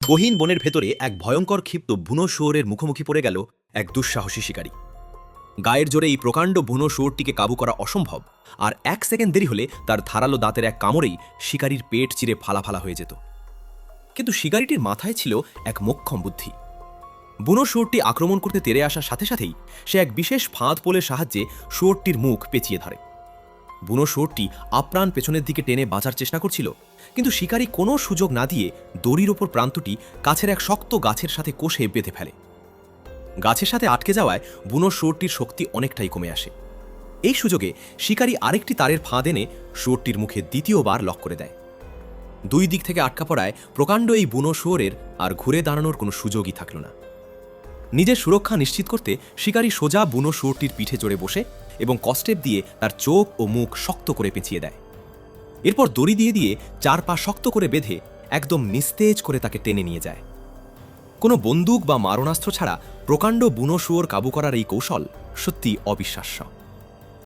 গহীন বনের ভেতরে এক ভয়ঙ্কর ক্ষিপ্ত বুনো শুয়োরের মুখোমুখি পড়ে গেল এক দুঃসাহসী শিকারী। গায়ের জোরে এই প্রকাণ্ড বুনো শুয়োরটিকে কাবু করা অসম্ভব, আর 1 সেকেন্ড দেরি হলে তার ধারালো দাঁতের এক কামড়েই শিকারীর পেট চিরে ফালা হয়ে যেত। কিন্তু শিকারীটির মাথায় ছিল এক মোক্ষম বুদ্ধি। বুনো শুয়োরটি আক্রমণ করতে তেড়ে আসার সাথে সাথেই সে এক বিশেষ ফাঁদ পোলের সাহায্যে শুয়োরটির মুখ পেঁচিয়ে ধরে। বুনো শুয়োরটি আপ্রাণ পেছনের দিকে টেনে বাঁচার চেষ্টা করছিল, কিন্তু শিকারী কোনো সুযোগ না দিয়ে দড়ির ওপর প্রান্তটি কাছের এক শক্ত গাছের সাথে কষে বেঁধে ফেলে। গাছের সাথে আটকে যাওয়ায় বুনো শুয়োরটির শক্তি অনেকটাই কমে আসে। এই সুযোগে শিকারী আরেকটি তারের ফাঁদ এনে শুয়োরটির মুখে দ্বিতীয়বার লক করে দেয়। 2 দিক থেকে আটকা পড়ায় প্রকাণ্ড এই বুনো শুয়োরের আর ঘুরে দাঁড়ানোর কোনো সুযোগই থাকল না। নিজের সুরক্ষা নিশ্চিত করতে শিকারী সোজা বুনো শুয়োরটির পিঠে চড়ে বসে এবং কস্টেপ দিয়ে তার চোখ ও মুখ শক্ত করে পেঁচিয়ে দেয়। এরপর দড়ি দিয়ে 4 পা শক্ত করে বেঁধে একদম নিস্তেজ করে তাকে টেনে নিয়ে যায়। কোনো বন্দুক বা মারণাস্ত্র ছাড়া প্রকাণ্ড বুনো শুয়োর কাবু করার এই কৌশল সত্যি অবিশ্বাস্য।